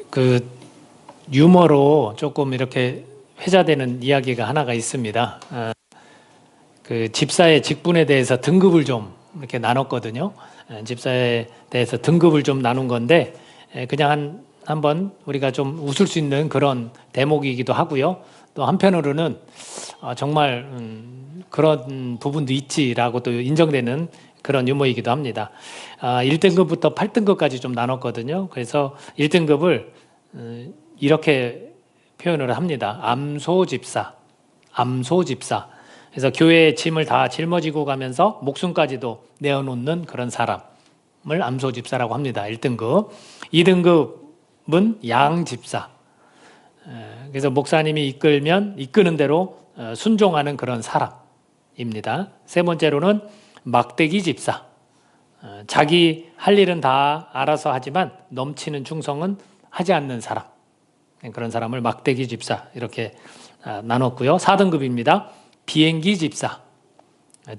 그 유머로 조금 이렇게 회자되는 이야기가 하나가 있습니다. 그 집사의 직분에 대해서 등급을 좀 이렇게 나눴거든요. 집사에 대해서 등급을 좀 나눈 건데 그냥 한번 우리가 좀 웃을 수 있는 그런 대목이기도 하고요. 또 한편으로는 정말 그런 부분도 있지라고 또 인정되는 그런 유머이기도 합니다. 1등급부터 8등급까지 좀 나눴거든요. 그래서 1등급을 이렇게 표현을 합니다. 암소집사. 그래서 교회의 짐을 다 짊어지고 가면서 목숨까지도 내어놓는 그런 사람을 암소집사라고 합니다. 1등급. 2등급은 양집사. 그래서 목사님이 이끄는 대로 순종하는 그런 사람입니다. 세 번째로는 막대기 집사. 자기 할 일은 다 알아서 하지만 넘치는 충성은 하지 않는 사람. 그런 사람을 막대기 집사 이렇게 나눴고요. 4등급입니다. 비행기 집사.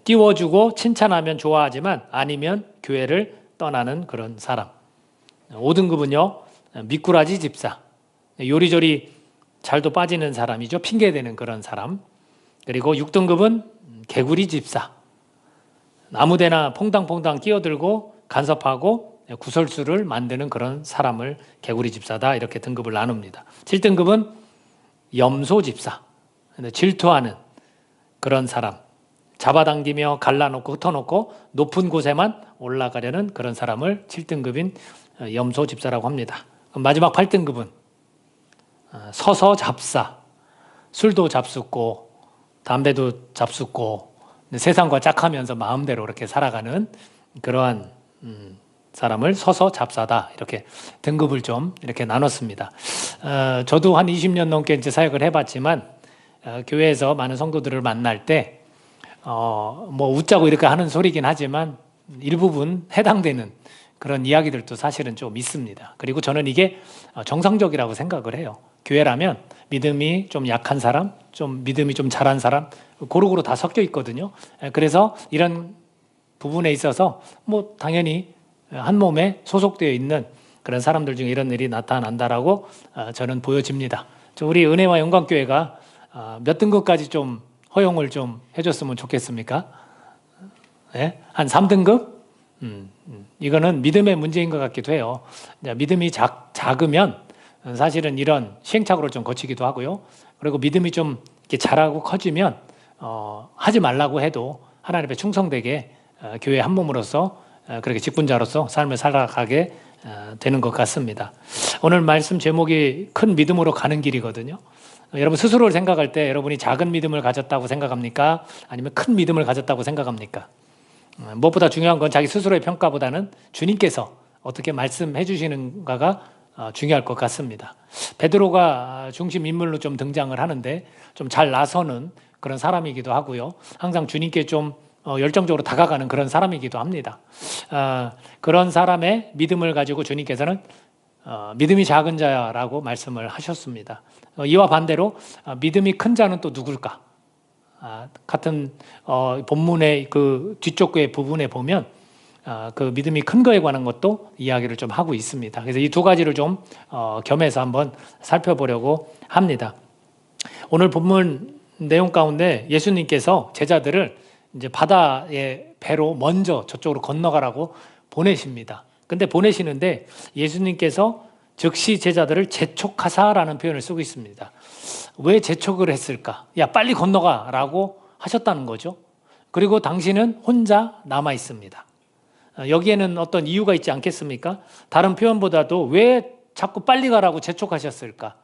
띄워주고 칭찬하면 좋아하지만 아니면 교회를 떠나는 그런 사람. 5등급은요. 미꾸라지 집사. 요리조리 잘도 빠지는 사람이죠. 핑계대는 그런 사람. 그리고 6등급은 개구리 집사. 아무데나 퐁당퐁당 끼어들고 간섭하고 구설수를 만드는 그런 사람을 개구리 집사다 이렇게 등급을 나눕니다. 7등급은 염소 집사. 질투하는 그런 사람. 잡아당기며 갈라놓고 흩어놓고 높은 곳에만 올라가려는 그런 사람을 7등급인 염소 집사라고 합니다. 마지막 8등급은 서서 잡사. 술도 잡숫고 담배도 잡숫고 세상과 짝하면서 마음대로 이렇게 살아가는 그러한 사람을 서서 잡사다 이렇게 등급을 좀 이렇게 나눴습니다. 저도 한 20년 넘게 이제 사역을 해봤지만 교회에서 많은 성도들을 만날 때 뭐 웃자고 이렇게 하는 소리긴 하지만 일부분 해당되는 그런 이야기들도 사실은 좀 있습니다. 그리고 저는 이게 정상적이라고 생각을 해요. 교회라면 믿음이 좀 약한 사람, 좀 믿음이 좀 잘한 사람 고루고루 다 섞여 있거든요. 그래서 이런 부분에 있어서 뭐 당연히 한 몸에 소속되어 있는 그런 사람들 중에 이런 일이 나타난다라고 저는 보여집니다. 우리 은혜와 영광교회가 몇 등급까지 좀 허용을 좀 해줬으면 좋겠습니까? 네? 한 3등급? 이거는 믿음의 문제인 것 같기도 해요. 믿음이 작으면 사실은 이런 시행착오를 좀 거치기도 하고요. 그리고 믿음이 좀 이렇게 자라고 커지면 하지 말라고 해도 하나님 앞에 충성되게 교회 한 몸으로서 그렇게 직분자로서 삶을 살아가게 되는 것 같습니다. 오늘 말씀 제목이 큰 믿음으로 가는 길이거든요. 여러분 스스로를 생각할 때 여러분이 작은 믿음을 가졌다고 생각합니까? 아니면 큰 믿음을 가졌다고 생각합니까? 무엇보다 중요한 건 자기 스스로의 평가보다는 주님께서 어떻게 말씀해 주시는가가 중요할 것 같습니다. 베드로가 중심 인물로 좀 등장을 하는데 좀 잘 나서는 그런 사람이기도 하고요. 항상 주님께 좀 열정적으로 다가가는 그런 사람이기도 합니다. 그런 사람의 믿음을 가지고 주님께서는 믿음이 작은 자라고 말씀을 하셨습니다. 이와 반대로 믿음이 큰 자는 또 누굴까? 같은 본문의 그 뒤쪽의 부분에 보면 그 믿음이 큰 거에 관한 것도 이야기를 좀 하고 있습니다. 그래서 이 두 가지를 좀 겸해서 한번 살펴보려고 합니다. 오늘 본문 내용 가운데 예수님께서 제자들을 이제 바다의 배로 먼저 저쪽으로 건너가라고 보내십니다. 근데 보내시는데 예수님께서 즉시 제자들을 재촉하사라는 표현을 쓰고 있습니다. 왜 재촉을 했을까? 야, 빨리 건너가라고 하셨다는 거죠. 그리고 당신은 혼자 남아 있습니다. 여기에는 어떤 이유가 있지 않겠습니까? 다른 표현보다도 왜 자꾸 빨리 가라고 재촉하셨을까?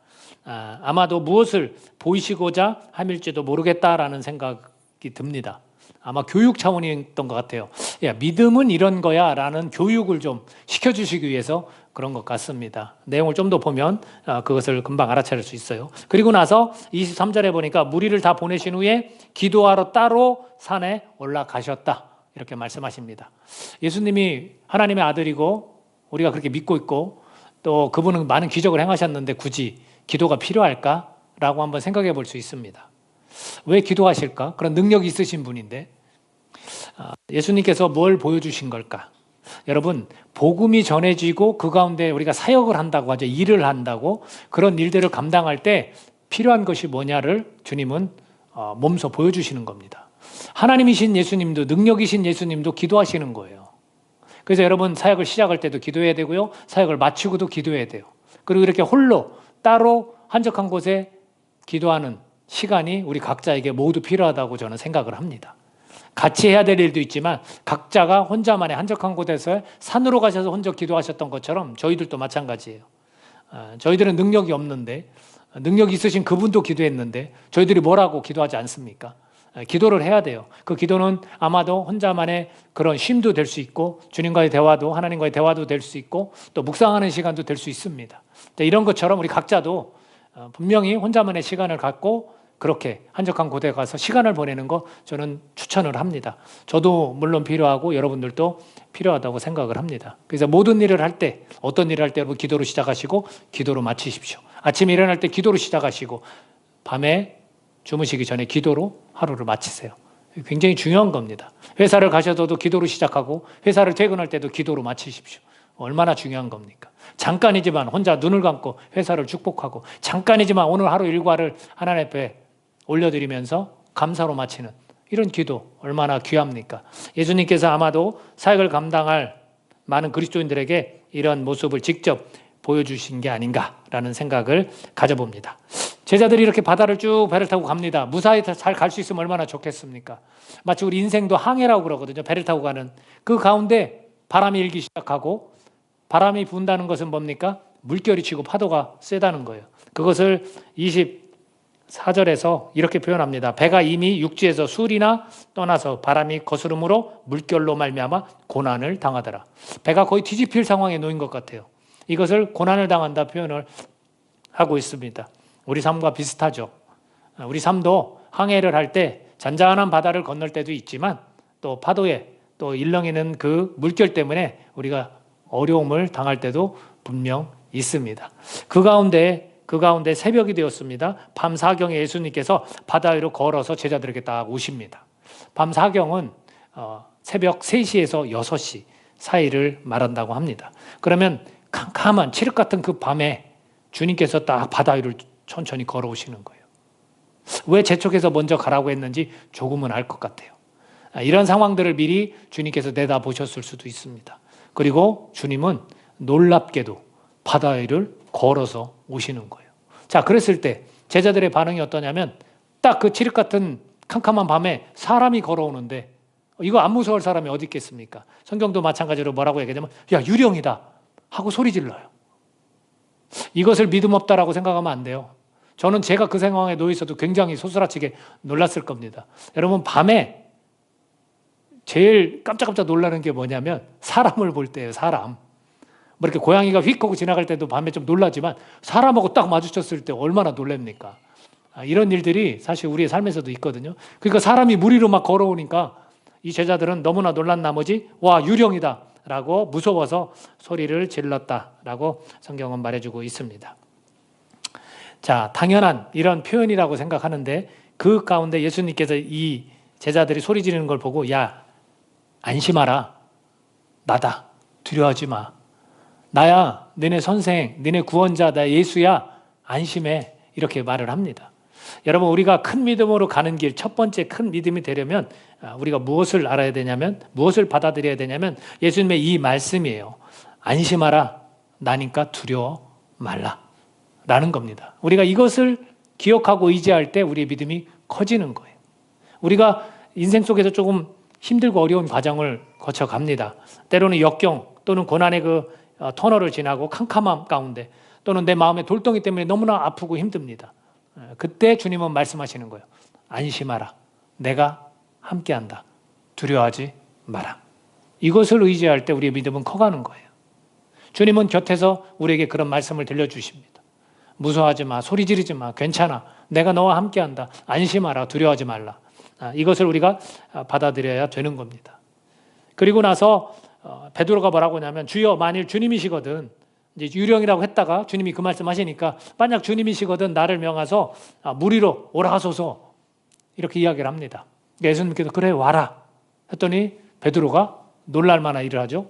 아마도 무엇을 보이시고자 함일지도 모르겠다라는 생각이 듭니다. 아마 교육 차원이었던 것 같아요. 야, 믿음은 이런 거야 라는 교육을 좀 시켜주시기 위해서 그런 것 같습니다. 내용을 좀 더 보면 그것을 금방 알아차릴 수 있어요. 그리고 나서 23절에 보니까 무리를 다 보내신 후에 기도하러 따로 산에 올라가셨다 이렇게 말씀하십니다. 예수님이 하나님의 아들이고 우리가 그렇게 믿고 있고 또 그분은 많은 기적을 행하셨는데 굳이 기도가 필요할까라고 한번 생각해 볼 수 있습니다. 왜 기도하실까? 그런 능력이 있으신 분인데 예수님께서 뭘 보여주신 걸까? 여러분, 복음이 전해지고 그 가운데 우리가 사역을 한다고 하죠. 일을 한다고. 그런 일들을 감당할 때 필요한 것이 뭐냐를 주님은 몸소 보여주시는 겁니다. 하나님이신 예수님도, 능력이신 예수님도 기도하시는 거예요. 그래서 여러분, 사역을 시작할 때도 기도해야 되고요. 사역을 마치고도 기도해야 돼요. 그리고 이렇게 홀로 따로 한적한 곳에 기도하는 시간이 우리 각자에게 모두 필요하다고 저는 생각을 합니다. 같이 해야 될 일도 있지만 각자가 혼자만의 한적한 곳에서 산으로 가셔서 혼자 기도하셨던 것처럼 저희들도 마찬가지예요. 저희들은 능력이 없는데, 능력이 있으신 그분도 기도했는데 저희들이 뭐라고 기도하지 않습니까? 기도를 해야 돼요. 그 기도는 아마도 혼자만의 그런 쉼도 될 수 있고, 주님과의 대화도, 하나님과의 대화도 될 수 있고, 또 묵상하는 시간도 될 수 있습니다. 이런 것처럼 우리 각자도 분명히 혼자만의 시간을 갖고 그렇게 한적한 곳에 가서 시간을 보내는 거 저는 추천을 합니다. 저도 물론 필요하고 여러분들도 필요하다고 생각을 합니다. 그래서 모든 일을 할 때, 어떤 일을 할 때 여러분 기도로 시작하시고 기도로 마치십시오. 아침에 일어날 때 기도로 시작하시고 밤에 주무시기 전에 기도로 하루를 마치세요. 굉장히 중요한 겁니다. 회사를 가셔도 기도로 시작하고 회사를 퇴근할 때도 기도로 마치십시오. 얼마나 중요한 겁니까? 잠깐이지만 혼자 눈을 감고 회사를 축복하고, 잠깐이지만 오늘 하루 일과를 하나님 앞에 올려드리면서 감사로 마치는 이런 기도 얼마나 귀합니까? 예수님께서 아마도 사역을 감당할 많은 그리스도인들에게 이런 모습을 직접 보여주신 게 아닌가라는 생각을 가져봅니다. 제자들이 이렇게 바다를 쭉 배를 타고 갑니다. 무사히 잘 갈 수 있으면 얼마나 좋겠습니까? 마치 우리 인생도 항해라고 그러거든요. 배를 타고 가는. 그 가운데 바람이 일기 시작하고, 바람이 분다는 것은 뭡니까? 물결이 치고 파도가 세다는 거예요. 그것을 24절에서 이렇게 표현합니다. 배가 이미 육지에서 술이나 떠나서 바람이 거스름으로 물결로 말미암아 고난을 당하더라. 배가 거의 뒤집힐 상황에 놓인 것 같아요. 이것을 고난을 당한다 표현을 하고 있습니다. 우리 삶과 비슷하죠. 우리 삶도 항해를 할 때 잔잔한 바다를 건널 때도 있지만 또 파도에 또 일렁이는 그 물결 때문에 우리가 어려움을 당할 때도 분명 있습니다. 그 가운데 새벽이 되었습니다. 밤 사경에 예수님께서 바다 위로 걸어서 제자들에게 딱 오십니다. 밤 사경은 새벽 3시에서 6시 사이를 말한다고 합니다. 그러면 캄캄한 칠흑 같은 그 밤에 주님께서 딱 바다 위를 천천히 걸어오시는 거예요. 왜 재촉해서 먼저 가라고 했는지 조금은 알 것 같아요. 이런 상황들을 미리 주님께서 내다보셨을 수도 있습니다. 그리고 주님은 놀랍게도 바다 위를 걸어서 오시는 거예요. 자, 그랬을 때 제자들의 반응이 어떠냐면, 딱 그 칠흑 같은 캄캄한 밤에 사람이 걸어오는데 이거 안 무서울 사람이 어디 있겠습니까? 성경도 마찬가지로 뭐라고 얘기하냐면, 야, 유령이다 하고 소리 질러요. 이것을 믿음 없다라고 생각하면 안 돼요. 저는 제가 그 상황에 놓여 있어도 굉장히 소스라치게 놀랐을 겁니다. 여러분, 밤에 제일 깜짝깜짝 놀라는 게 뭐냐면 사람을 볼 때예요. 사람. 뭐 이렇게 고양이가 휙 하고 지나갈 때도 밤에 좀 놀라지만 사람하고 딱 마주쳤을 때 얼마나 놀랍니까? 이런 일들이 사실 우리의 삶에서도 있거든요. 그러니까 사람이 무리로 막 걸어오니까 이 제자들은 너무나 놀란 나머지 와, 유령이다 라고 무서워서 소리를 질렀다라고 성경은 말해주고 있습니다. 자, 당연한 이런 표현이라고 생각하는데, 그 가운데 예수님께서 이 제자들이 소리 지르는 걸 보고, 야, 안심하라. 나다. 두려워하지 마. 나야. 너네 선생, 너네 구원자, 나 예수야. 안심해. 이렇게 말을 합니다. 여러분, 우리가 큰 믿음으로 가는 길, 첫 번째 큰 믿음이 되려면 우리가 무엇을 알아야 되냐면, 무엇을 받아들여야 되냐면 예수님의 이 말씀이에요. 안심하라. 나니까 두려워 말라. 라는 겁니다. 우리가 이것을 기억하고 의지할 때 우리의 믿음이 커지는 거예요. 우리가 인생 속에서 조금 힘들고 어려운 과정을 거쳐갑니다. 때로는 역경 또는 고난의 그 터널을 지나고 캄캄함 가운데, 또는 내 마음의 돌덩이 때문에 너무나 아프고 힘듭니다. 그때 주님은 말씀하시는 거예요. 안심하라. 내가 함께한다. 두려워하지 마라. 이것을 의지할 때 우리의 믿음은 커가는 거예요. 주님은 곁에서 우리에게 그런 말씀을 들려주십니다. 무서워하지 마. 소리 지르지 마. 괜찮아. 내가 너와 함께한다. 안심하라. 두려워하지 말라. 이것을 우리가 받아들여야 되는 겁니다. 그리고 나서 베드로가 뭐라고 하냐면, 주여, 만일 주님이시거든, 이제 유령이라고 했다가 주님이 그 말씀하시니까, 만약 주님이시거든 나를 명하소 물 위로 오라 하소서, 이렇게 이야기를 합니다. 예수님께서 그래 와라 했더니 베드로가 놀랄 만한 일을 하죠.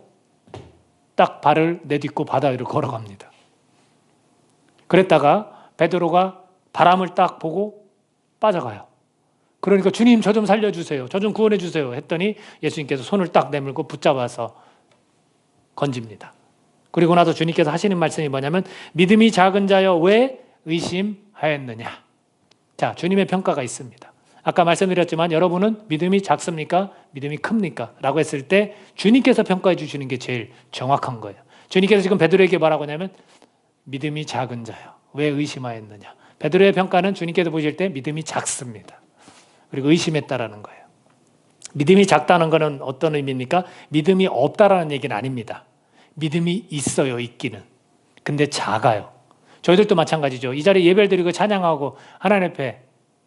딱 발을 내딛고 바다 위로 걸어갑니다. 그랬다가 베드로가 바람을 딱 보고 빠져가요. 그러니까 주님 저 좀 살려주세요. 저 좀 구원해 주세요. 했더니 예수님께서 손을 딱 내밀고 붙잡아서 건집니다. 그리고 나서 주님께서 하시는 말씀이 뭐냐면 믿음이 작은 자여 왜 의심하였느냐. 자, 주님의 평가가 있습니다. 아까 말씀드렸지만 여러분은 믿음이 작습니까? 믿음이 큽니까? 라고 했을 때 주님께서 평가해 주시는 게 제일 정확한 거예요. 주님께서 지금 베드로에게 뭐라고 하냐면 믿음이 작은 자요. 왜 의심하였느냐. 베드로의 평가는 주님께서 보실 때 믿음이 작습니다. 그리고 의심했다라는 거예요. 믿음이 작다는 것은 어떤 의미입니까? 믿음이 없다라는 얘기는 아닙니다. 믿음이 있어요, 있기는. 근데 작아요. 저희들도 마찬가지죠. 이 자리에 예배를 드리고 찬양하고 하나님 앞에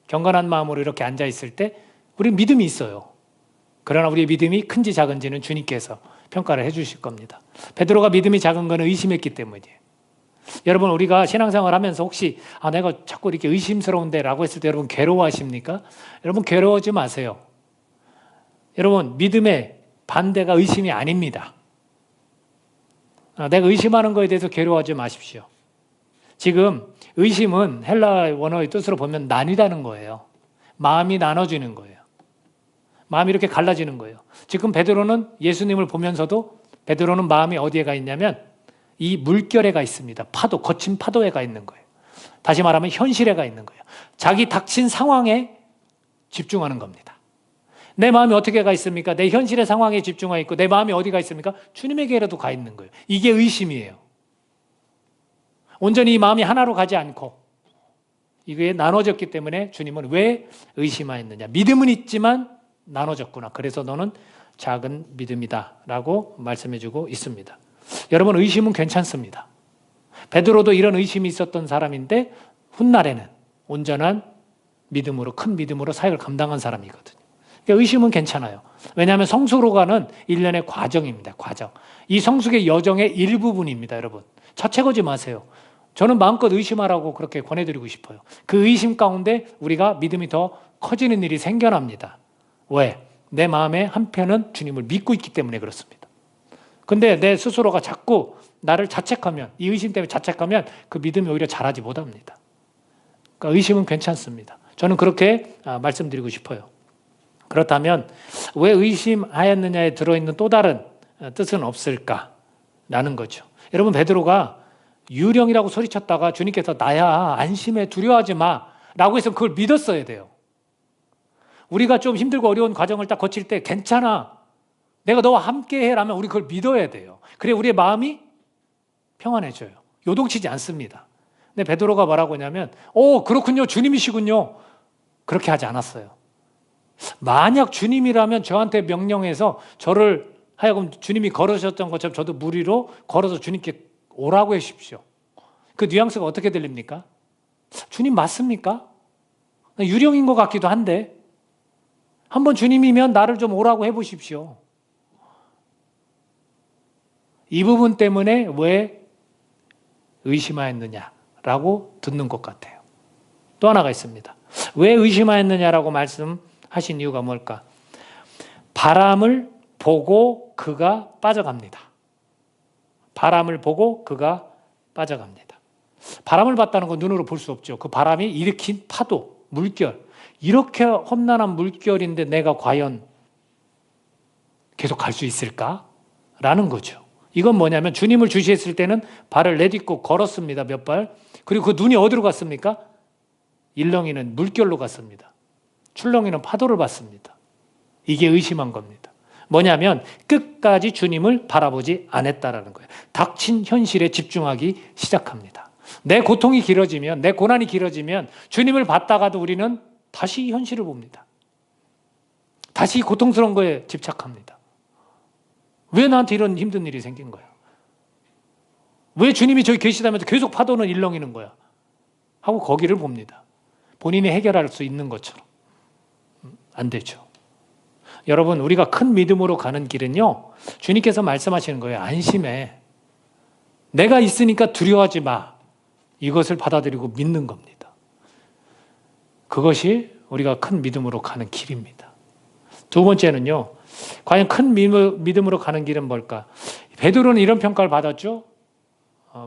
경건한 마음으로 이렇게 앉아 있을 때 우리는 믿음이 있어요. 그러나 우리의 믿음이 큰지 작은지는 주님께서 평가를 해 주실 겁니다. 베드로가 믿음이 작은 것은 의심했기 때문이에요. 여러분 우리가 신앙생활 하면서 혹시 내가 자꾸 이렇게 의심스러운데 라고 했을 때 여러분 괴로워하십니까? 여러분 괴로워하지 마세요. 여러분 믿음의 반대가 의심이 아닙니다. 내가 의심하는 거에 대해서 괴로워하지 마십시오. 지금 의심은 헬라 원어의 뜻으로 보면 나뉘다는 거예요. 마음이 나눠지는 거예요. 마음이 이렇게 갈라지는 거예요. 지금 베드로는 예수님을 보면서도 베드로는 마음이 어디에 가 있냐면 이 물결에 가 있습니다. 파도, 거친 파도에 가 있는 거예요. 다시 말하면 현실에 가 있는 거예요. 자기 닥친 상황에 집중하는 겁니다. 내 마음이 어떻게 가 있습니까? 내 현실의 상황에 집중하고 있고 내 마음이 어디 가 있습니까? 주님에게라도 가 있는 거예요. 이게 의심이에요. 온전히 이 마음이 하나로 가지 않고 이게 나눠졌기 때문에 주님은 왜 의심하였느냐. 믿음은 있지만 나눠졌구나. 그래서 너는 작은 믿음이다 라고 말씀해주고 있습니다. 여러분 의심은 괜찮습니다. 베드로도 이런 의심이 있었던 사람인데 훗날에는 온전한 믿음으로 큰 믿음으로 사역을 감당한 사람이거든요. 그러니까 의심은 괜찮아요. 왜냐하면 성수로 가는 일련의 과정입니다. 과정. 이 성숙의 여정의 일부분입니다. 여러분 자책하지 마세요. 저는 마음껏 의심하라고 그렇게 권해드리고 싶어요. 그 의심 가운데 우리가 믿음이 더 커지는 일이 생겨납니다. 왜? 내 마음의 한편은 주님을 믿고 있기 때문에 그렇습니다. 근데 내 스스로가 자꾸 나를 자책하면, 이 의심 때문에 자책하면 그 믿음이 오히려 자라지 못합니다. 그러니까 의심은 괜찮습니다. 저는 그렇게 말씀드리고 싶어요. 그렇다면 왜 의심하였느냐에 들어있는 또 다른 뜻은 없을까라는 거죠. 여러분 베드로가 유령이라고 소리쳤다가 주님께서 나야 안심해 두려워하지 마 라고 해서 그걸 믿었어야 돼요. 우리가 좀 힘들고 어려운 과정을 딱 거칠 때 괜찮아 내가 너와 함께 해라면 우리 그걸 믿어야 돼요. 그래 우리의 마음이 평안해져요. 요동치지 않습니다. 근데 베드로가 뭐라고 하냐면 그렇군요 주님이시군요 그렇게 하지 않았어요. 만약 주님이라면 저한테 명령해서 저를 하여금 주님이 걸으셨던 것처럼 저도 물 위로 걸어서 주님께 오라고 해주십시오. 그 뉘앙스가 어떻게 들립니까? 주님 맞습니까? 유령인 것 같기도 한데 한번 주님이면 나를 좀 오라고 해보십시오. 이 부분 때문에 왜 의심하였느냐라고 듣는 것 같아요. 또 하나가 있습니다. 왜 의심하였느냐라고 말씀하신 이유가 뭘까? 바람을 보고 그가 빠져갑니다. 바람을 보고 그가 빠져갑니다. 바람을 봤다는 건 눈으로 볼 수 없죠. 그 바람이 일으킨 파도, 물결. 이렇게 험난한 물결인데 내가 과연 계속 갈 수 있을까라는 거죠. 이건 뭐냐면 주님을 주시했을 때는 발을 내딛고 걸었습니다. 몇 발. 그리고 그 눈이 어디로 갔습니까? 일렁이는 물결로 갔습니다. 출렁이는 파도를 봤습니다. 이게 의심한 겁니다. 뭐냐면 끝까지 주님을 바라보지 않았다라는 거예요. 닥친 현실에 집중하기 시작합니다. 내 고통이 길어지면, 내 고난이 길어지면 주님을 봤다가도 우리는 다시 현실을 봅니다. 다시 고통스러운 거에 집착합니다. 왜 나한테 이런 힘든 일이 생긴 거야? 왜 주님이 저기 계시다면서 계속 파도는 일렁이는 거야? 하고 거기를 봅니다. 본인이 해결할 수 있는 것처럼. 안 되죠. 여러분 우리가 큰 믿음으로 가는 길은요 주님께서 말씀하시는 거예요. 안심해. 내가 있으니까 두려워하지 마. 이것을 받아들이고 믿는 겁니다. 그것이 우리가 큰 믿음으로 가는 길입니다. 두 번째는요 과연 큰 믿음으로 가는 길은 뭘까? 베드로는 이런 평가를 받았죠.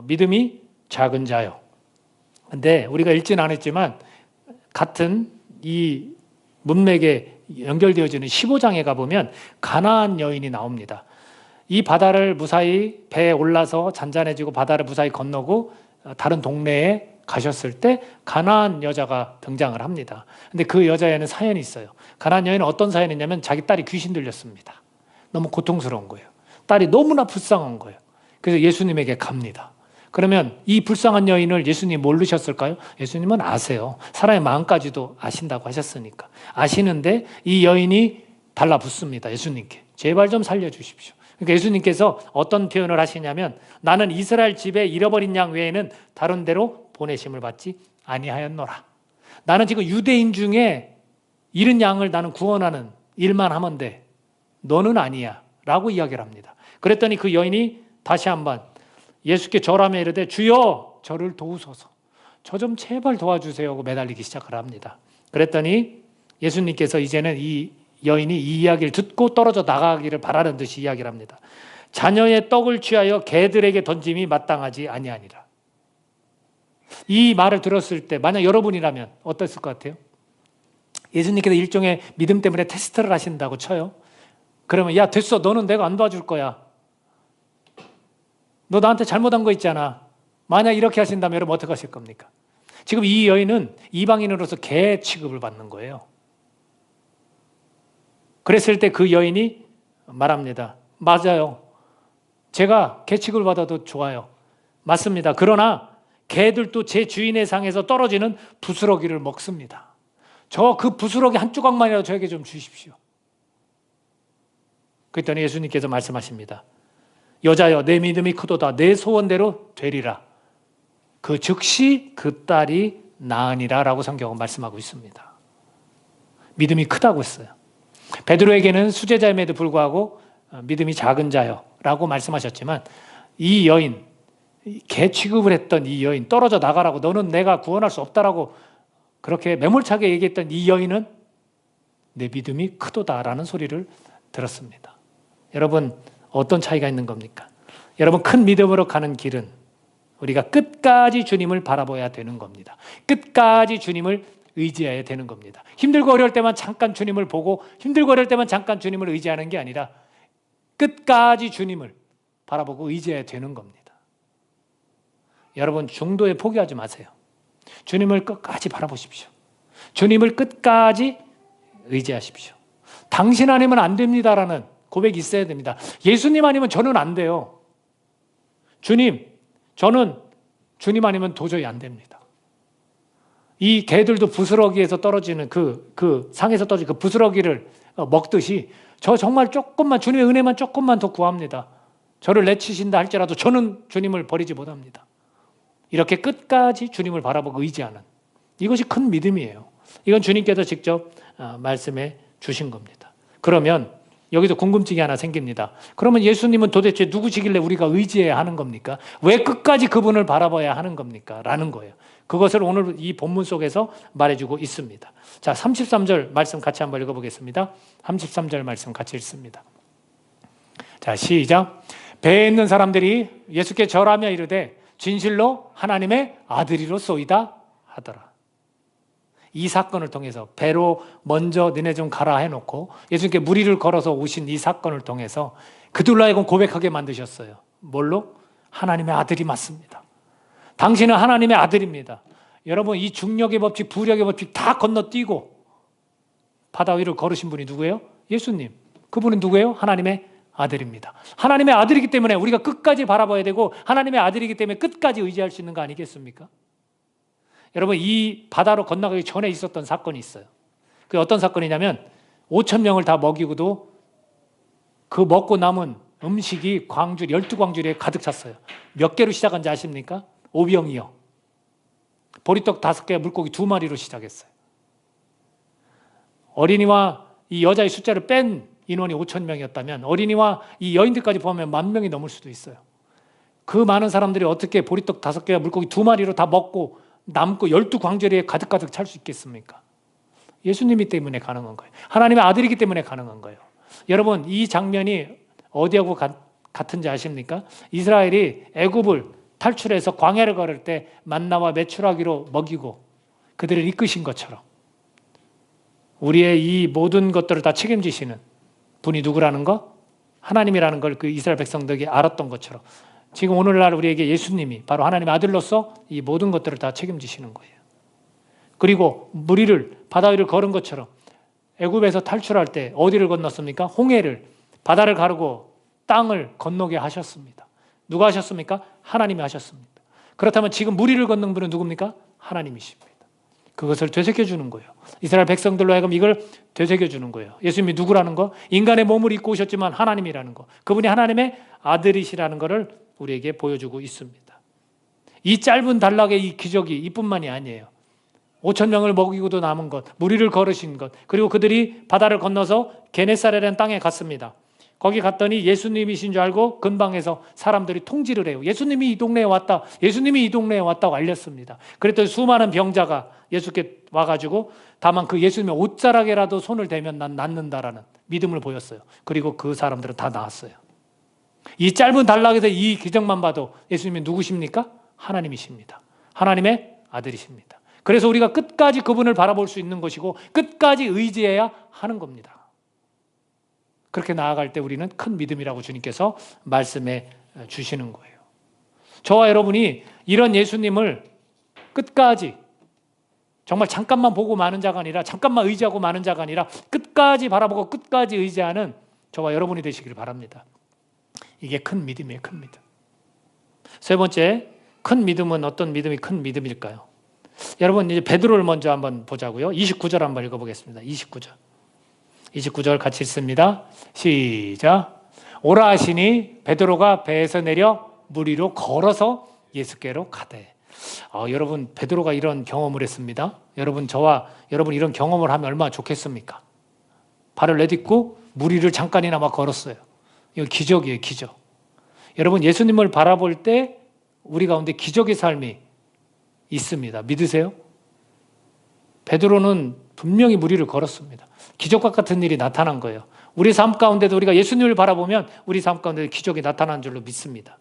믿음이 작은 자요. 근데 우리가 읽지는 않았지만 같은 이 문맥에 연결되어지는 15장에 가보면 가나안 여인이 나옵니다. 이 바다를 무사히 배에 올라서 잔잔해지고 바다를 무사히 건너고 다른 동네에 가셨을 때 가나안 여자가 등장을 합니다. 근데 그 여자에는 사연이 있어요. 가나안 여인은 어떤 사연이 있냐면 자기 딸이 귀신 들렸습니다. 너무 고통스러운 거예요. 딸이 너무나 불쌍한 거예요. 그래서 예수님에게 갑니다. 그러면 이 불쌍한 여인을 예수님이 모르셨을까요? 예수님은 아세요. 사람의 마음까지도 아신다고 하셨으니까. 아시는데 이 여인이 달라붙습니다. 예수님께. 제발 좀 살려주십시오. 그러니까 예수님께서 어떤 표현을 하시냐면 나는 이스라엘 집에 잃어버린 양 외에는 다른 데로 보내심을 받지 아니하였노라. 나는 지금 유대인 중에 잃은 양을 나는 구원하는 일만 하면 돼. 너는 아니야. 라고 이야기를 합니다. 그랬더니 그 여인이 다시 한번 예수께 절하며 이르되 주여 저를 도우소서. 저 좀 제발 도와주세요 하고 매달리기 시작을 합니다. 그랬더니 예수님께서 이제는 이 여인이 이 이야기를 듣고 떨어져 나가기를 바라는 듯이 이야기를 합니다. 자녀의 떡을 취하여 개들에게 던짐이 마땅하지 아니하니라. 이 말을 들었을 때 만약 여러분이라면 어땠을 것 같아요? 예수님께서 일종의 믿음 때문에 테스트를 하신다고 쳐요. 그러면 야 됐어, 너는 내가 안 도와줄 거야. 너 나한테 잘못한 거 있잖아. 만약 이렇게 하신다면 여러분 어떻게 하실 겁니까? 지금 이 여인은 이방인으로서 개 취급을 받는 거예요. 그랬을 때 그 여인이 말합니다. 맞아요. 제가 개 취급을 받아도 좋아요. 맞습니다. 그러나 개들도 제 주인의 상에서 떨어지는 부스러기를 먹습니다. 저 그 부스러기 한 조각만이라도 저에게 좀 주십시오. 그랬더니 예수님께서 말씀하십니다. 여자여 내 믿음이 크도다. 내 소원대로 되리라. 그 즉시 그 딸이 나으니라 라고 성경은 말씀하고 있습니다. 믿음이 크다고 했어요. 베드로에게는 수제자임에도 불구하고 믿음이 작은 자요 라고 말씀하셨지만 이 여인, 개 취급을 했던 이 여인, 떨어져 나가라고 너는 내가 구원할 수 없다라고 그렇게 매몰차게 얘기했던 이 여인은 내 믿음이 크도다라는 소리를 들었습니다. 여러분 어떤 차이가 있는 겁니까? 여러분 큰 믿음으로 가는 길은 우리가 끝까지 주님을 바라봐야 되는 겁니다. 끝까지 주님을 의지해야 되는 겁니다. 힘들고 어려울 때만 잠깐 주님을 보고 힘들고 어려울 때만 잠깐 주님을 의지하는 게 아니라 끝까지 주님을 바라보고 의지해야 되는 겁니다. 여러분 중도에 포기하지 마세요. 주님을 끝까지 바라보십시오. 주님을 끝까지 의지하십시오. 당신 아니면 안 됩니다라는 고백이 있어야 됩니다. 예수님 아니면 저는 안 돼요. 주님, 저는 주님 아니면 도저히 안 됩니다. 이 개들도 부스러기에서 떨어지는 그 상에서 떨어지는 그 부스러기를 먹듯이 저 정말 조금만 주님의 은혜만 조금만 더 구합니다. 저를 내치신다 할지라도 저는 주님을 버리지 못합니다. 이렇게 끝까지 주님을 바라보고 의지하는 이것이 큰 믿음이에요. 이건 주님께서 직접 말씀해 주신 겁니다. 그러면 여기서 궁금증이 하나 생깁니다. 그러면 예수님은 도대체 누구시길래 우리가 의지해야 하는 겁니까? 왜 끝까지 그분을 바라봐야 하는 겁니까? 라는 거예요. 그것을 오늘 이 본문 속에서 말해주고 있습니다. 자, 33절 말씀 같이 한번 읽어보겠습니다. 33절 말씀 같이 읽습니다. 자, 시작. 배에 있는 사람들이 예수께 절하며 이르되 진실로 하나님의 아들이로소이다 하더라. 이 사건을 통해서 배로 먼저 너네 좀 가라 해놓고 예수님께 무리를 걸어서 오신 이 사건을 통해서 그들로 하여금 고백하게 만드셨어요. 뭘로? 하나님의 아들이 맞습니다. 당신은 하나님의 아들입니다. 여러분 이 중력의 법칙, 부력의 법칙 다 건너뛰고 바다 위를 걸으신 분이 누구예요? 예수님. 그분은 누구예요? 하나님의 아들입니다. 하나님의 아들이기 때문에 우리가 끝까지 바라봐야 되고 하나님의 아들이기 때문에 끝까지 의지할 수 있는 거 아니겠습니까? 여러분 이 바다로 건너가기 전에 있었던 사건이 있어요. 그게 어떤 사건이냐면 5천 명을 다 먹이고도 그 먹고 남은 음식이 광줄, 12광줄에 가득 찼어요. 몇 개로 시작한지 아십니까? 5병이요. 보리떡 5개, 물고기 2마리로 시작했어요. 어린이와 이 여자의 숫자를 뺀 인원이 5천 명이었다면 어린이와 이 여인들까지 포함하면 10,000명이 넘을 수도 있어요. 그 많은 사람들이 어떻게 보리떡 5개와 물고기 2마리로 다 먹고 남고 12광절에 가득가득 찰 수 있겠습니까? 예수님이 때문에 가능한 거예요. 하나님의 아들이기 때문에 가능한 거예요. 여러분, 이 장면이 어디하고 같은지 아십니까? 이스라엘이 애굽을 탈출해서 광야를 걸을 때 만나와 메추라기로 먹이고 그들을 이끄신 것처럼 우리의 이 모든 것들을 다 책임지시는 분이 누구라는 거? 하나님이라는 걸 그 이스라엘 백성들이 알았던 것처럼 지금 오늘날 우리에게 예수님이 바로 하나님의 아들로서 이 모든 것들을 다 책임지시는 거예요. 그리고 무리를 바다 위를 걸은 것처럼 애굽에서 탈출할 때 어디를 건넜습니까? 홍해를, 바다를 가르고 땅을 건너게 하셨습니다. 누가 하셨습니까? 하나님이 하셨습니다. 그렇다면 지금 무리를 걷는 분은 누굽니까? 하나님이십니다. 그것을 되새겨주는 거예요. 이스라엘 백성들로 하여금 이걸 되새겨주는 거예요. 예수님이 누구라는 거? 인간의 몸을 입고 오셨지만 하나님이라는 거. 그분이 하나님의 아들이시라는 것을 우리에게 보여주고 있습니다. 이 짧은 단락의 이 기적이 이뿐만이 아니에요. 5천 명을 먹이고도 남은 것, 무리를 걸으신 것, 그리고 그들이 바다를 건너서 게네사렛이라는 땅에 갔습니다. 거기 갔더니 예수님이신 줄 알고 근방에서 사람들이 통지를 해요. 예수님이 이 동네에 왔다. 예수님이 이 동네에 왔다고 알렸습니다. 그랬더니 수많은 병자가 예수께 와가지고 다만 그 예수님의 옷자락에라도 손을 대면 난 낫는다라는 믿음을 보였어요. 그리고 그 사람들은 다 나았어요. 이 짧은 단락에서 이 기적만 봐도 예수님이 누구십니까? 하나님이십니다. 하나님의 아들이십니다. 그래서 우리가 끝까지 그분을 바라볼 수 있는 것이고 끝까지 의지해야 하는 겁니다. 그렇게 나아갈 때 우리는 큰 믿음이라고 주님께서 말씀해 주시는 거예요. 저와 여러분이 이런 예수님을 끝까지 정말 잠깐만 보고 마는 자가 아니라 잠깐만 의지하고 마는 자가 아니라 끝까지 바라보고 끝까지 의지하는 저와 여러분이 되시길 바랍니다. 이게 큰 믿음이에요. 큰 믿음. 세 번째, 큰 믿음은 어떤 믿음이 큰 믿음일까요? 여러분 이제 베드로를 먼저 한번 보자고요. 29절 한번 읽어보겠습니다. 29절 같이 읽습니다. 시작. 오라 하시니 베드로가 배에서 내려 물 위로 걸어서 예수께로 가되. 여러분 베드로가 이런 경험을 했습니다. 여러분 저와 여러분 이런 경험을 하면 얼마나 좋겠습니까? 발을 내딛고 물 위를 잠깐이나마 걸었어요. 이거 기적이에요. 기적. 여러분 예수님을 바라볼 때 우리 가운데 기적의 삶이 있습니다. 믿으세요? 베드로는 분명히 물 위를 걸었습니다. 기적과 같은 일이 나타난 거예요. 우리 삶 가운데도 우리가 예수님을 바라보면 우리 삶 가운데 기적이 나타난 줄로 믿습니다.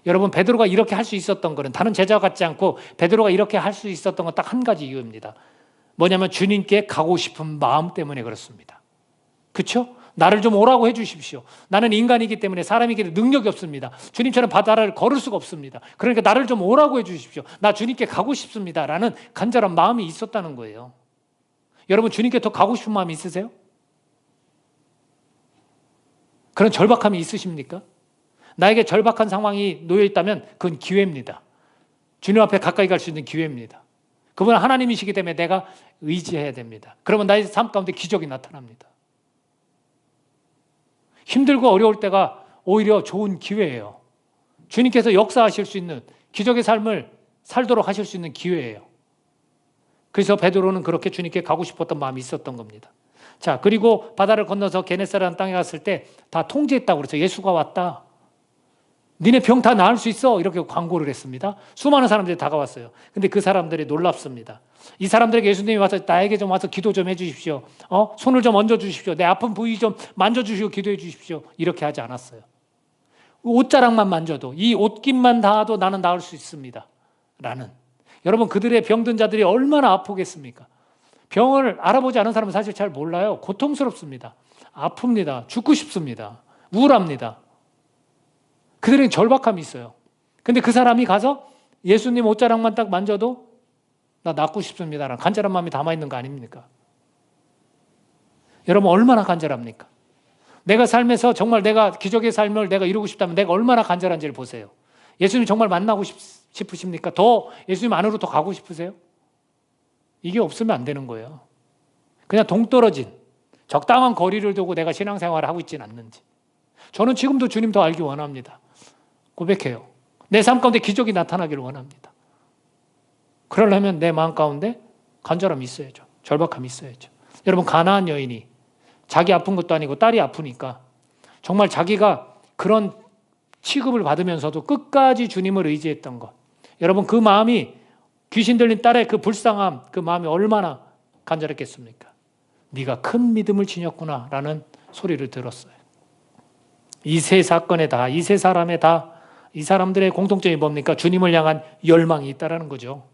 여러분 베드로가 이렇게 할 수 있었던 것은 다른 제자 같지 않고 베드로가 이렇게 할 수 있었던 건 딱 한 가지 이유입니다. 뭐냐면 주님께 가고 싶은 마음 때문에 그렇습니다. 그렇죠? 나를 좀 오라고 해 주십시오. 나는 인간이기 때문에 사람이기 때문에 능력이 없습니다. 주님처럼 바다를 걸을 수가 없습니다. 그러니까 나를 좀 오라고 해 주십시오. 나 주님께 가고 싶습니다. 라는 간절한 마음이 있었다는 거예요. 여러분 주님께 더 가고 싶은 마음이 있으세요? 그런 절박함이 있으십니까? 나에게 절박한 상황이 놓여 있다면 그건 기회입니다. 주님 앞에 가까이 갈 수 있는 기회입니다. 그분은 하나님이시기 때문에 내가 의지해야 됩니다. 그러면 나의 삶 가운데 기적이 나타납니다. 힘들고 어려울 때가 오히려 좋은 기회예요. 주님께서 역사하실 수 있는 기적의 삶을 살도록 하실 수 있는 기회예요. 그래서 베드로는 그렇게 주님께 가고 싶었던 마음이 있었던 겁니다. 자, 그리고 바다를 건너서 게네사렛 땅에 갔을 때 다 통제했다고 그랬죠. 예수가 왔다. 니네 병 다 나을 수 있어. 이렇게 광고를 했습니다. 수많은 사람들이 다가왔어요. 근데 그 사람들이 놀랍습니다. 이 사람들에게 예수님이 와서 나에게 좀 와서 기도 좀 해주십시오. 손을 좀 얹어주십시오. 내 아픈 부위 좀 만져주시고 기도해 주십시오. 이렇게 하지 않았어요. 옷자락만 만져도 이 옷깃만 닿아도 나는 나을 수 있습니다. 라는. 여러분 그들의 병든 자들이 얼마나 아프겠습니까? 병을 알아보지 않은 사람은 사실 잘 몰라요. 고통스럽습니다. 아픕니다. 죽고 싶습니다. 우울합니다. 그들은 절박함이 있어요. 근데 그 사람이 가서 예수님 옷자락만 딱 만져도 나 낫고 싶습니다라는 간절한 마음이 담아있는 거 아닙니까? 여러분 얼마나 간절합니까? 내가 삶에서 정말 내가 기적의 삶을 내가 이루고 싶다면 내가 얼마나 간절한지를 보세요. 예수님 정말 만나고 싶으십니까? 더 예수님 안으로 더 가고 싶으세요? 이게 없으면 안 되는 거예요. 그냥 동떨어진 적당한 거리를 두고 내가 신앙생활을 하고 있지는 않는지. 저는 지금도 주님 더 알기 원합니다. 고백해요. 내 삶 가운데 기적이 나타나기를 원합니다. 그러려면 내 마음 가운데 간절함이 있어야죠. 절박함이 있어야죠. 여러분 가나안 여인이 자기 아픈 것도 아니고 딸이 아프니까 정말 자기가 그런 취급을 받으면서도 끝까지 주님을 의지했던 것. 여러분 그 마음이 귀신 들린 딸의 그 불쌍함, 그 마음이 얼마나 간절했겠습니까? 네가 큰 믿음을 지녔구나 라는 소리를 들었어요. 이 세 사건에 다, 이 세 사람에 다, 이 사람들의 공통점이 뭡니까? 주님을 향한 열망이 있다라는 거죠.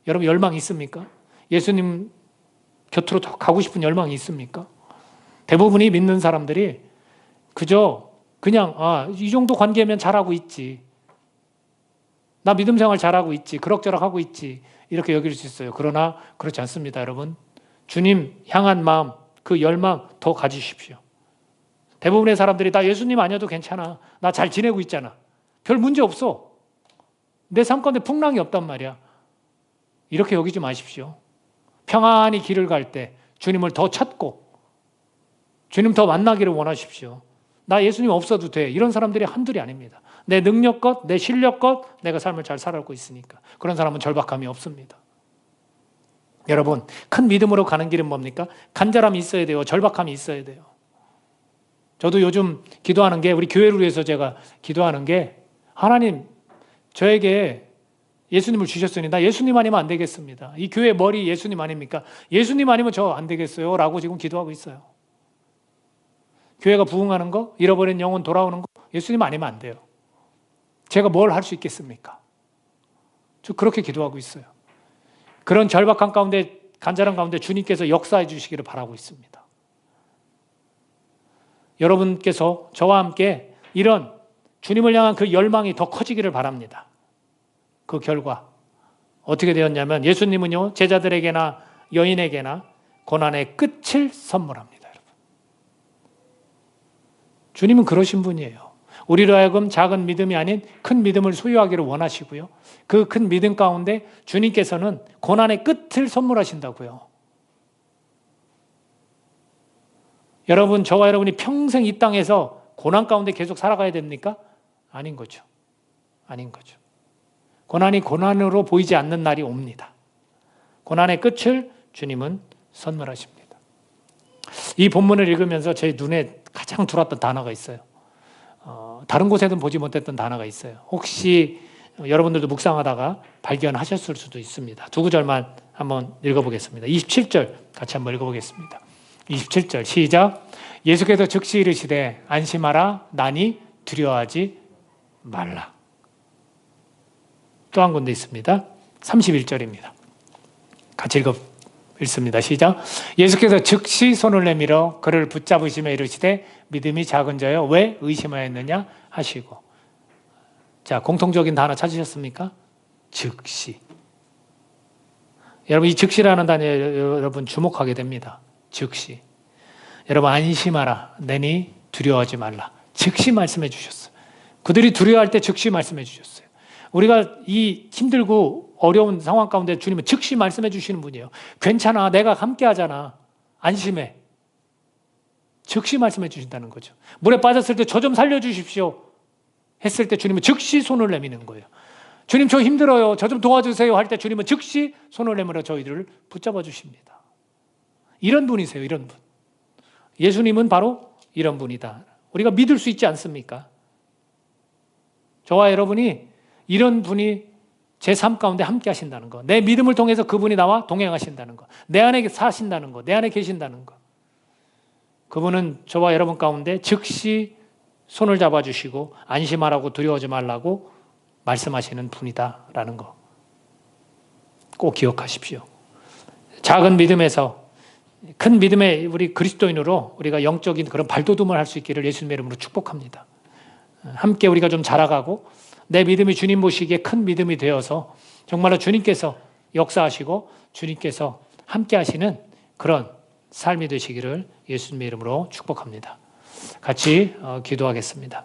여러분 열망이 있습니까? 예수님 곁으로 더 가고 싶은 열망이 있습니까? 대부분이 믿는 사람들이 그저 그냥 이 정도 관계면 잘하고 있지. 나 믿음 생활 잘하고 있지. 그럭저럭 하고 있지. 이렇게 여길 수 있어요. 그러나 그렇지 않습니다, 여러분. 주님 향한 마음, 그 열망 더 가지십시오. 대부분의 사람들이 나 예수님 아니어도 괜찮아. 나 잘 지내고 있잖아. 별 문제 없어. 내 삶 가운데 풍랑이 없단 말이야. 이렇게 여기지 마십시오. 평안히 길을 갈 때 주님을 더 찾고 주님 더 만나기를 원하십시오. 나 예수님 없어도 돼. 이런 사람들이 한둘이 아닙니다. 내 능력껏, 내 실력껏 내가 삶을 잘 살아가고 있으니까. 그런 사람은 절박함이 없습니다. 여러분, 큰 믿음으로 가는 길은 뭡니까? 간절함이 있어야 돼요. 절박함이 있어야 돼요. 저도 요즘 기도하는 게, 우리 교회를 위해서 제가 기도하는 게, 하나님 저에게 예수님을 주셨으니 나 예수님 아니면 안 되겠습니다. 이 교회 머리 예수님 아닙니까? 예수님 아니면 저 안 되겠어요 라고 지금 기도하고 있어요. 교회가 부흥하는 거, 잃어버린 영혼 돌아오는 거 예수님 아니면 안 돼요. 제가 뭘 할 수 있겠습니까? 저 그렇게 기도하고 있어요. 그런 절박한 가운데, 간절한 가운데 주님께서 역사해 주시기를 바라고 있습니다. 여러분께서 저와 함께 이런 주님을 향한 그 열망이 더 커지기를 바랍니다. 그 결과 어떻게 되었냐면 예수님은요, 제자들에게나 여인에게나 고난의 끝을 선물합니다. 여러분. 주님은 그러신 분이에요. 우리로 하여금 작은 믿음이 아닌 큰 믿음을 소유하기를 원하시고요. 그 큰 믿음 가운데 주님께서는 고난의 끝을 선물하신다고요. 여러분, 저와 여러분이 평생 이 땅에서 고난 가운데 계속 살아가야 됩니까? 아닌 거죠. 아닌 거죠. 고난이 고난으로 보이지 않는 날이 옵니다. 고난의 끝을 주님은 선물하십니다. 이 본문을 읽으면서 제 눈에 가장 들어왔던 단어가 있어요. 다른 곳에는 보지 못했던 단어가 있어요. 혹시 여러분들도 묵상하다가 발견하셨을 수도 있습니다. 두 구절만 한번 읽어보겠습니다. 27절 같이 한번 읽어보겠습니다. 27절 시작. 예수께서 즉시 이르시되 안심하라 나니 두려워하지 말라. 또 한 군데 있습니다. 31절입니다. 같이 읽습니다. 시작. 예수께서 즉시 손을 내밀어 그를 붙잡으시며 이르시되 믿음이 작은 자여 왜 의심하였느냐 하시고. 자, 공통적인 단어 찾으셨습니까? 즉시. 여러분, 이 즉시라는 단어에 여러분 주목하게 됩니다. 즉시. 여러분, 안심하라 내니 두려워하지 말라. 즉시 말씀해 주셨어요. 그들이 두려워할 때 즉시 말씀해 주셨어요. 우리가 이 힘들고 어려운 상황 가운데 주님은 즉시 말씀해 주시는 분이에요. 괜찮아, 내가 함께 하잖아. 안심해. 즉시 말씀해 주신다는 거죠. 물에 빠졌을 때 저 좀 살려주십시오 했을 때 주님은 즉시 손을 내미는 거예요. 주님 저 힘들어요, 저 좀 도와주세요 할 때 주님은 즉시 손을 내밀어 저희들을 붙잡아 주십니다. 이런 분이세요. 이런 분. 예수님은 바로 이런 분이다. 우리가 믿을 수 있지 않습니까? 저와 여러분이 이런 분이 제 삶 가운데 함께 하신다는 거, 내 믿음을 통해서 그분이 나와 동행하신다는 거, 내 안에 사신다는 거, 내 안에 계신다는 거, 그분은 저와 여러분 가운데 즉시 손을 잡아주시고 안심하라고 두려워하지 말라고 말씀하시는 분이다라는 거 꼭 기억하십시오. 작은 믿음에서 큰 믿음의 우리 그리스도인으로 우리가 영적인 그런 발돋움을 할 수 있기를 예수님의 이름으로 축복합니다. 함께 우리가 좀 자라가고 내 믿음이 주님 보시기에 큰 믿음이 되어서 정말로 주님께서 역사하시고 주님께서 함께 하시는 그런 삶이 되시기를 예수님의 이름으로 축복합니다. 같이 기도하겠습니다.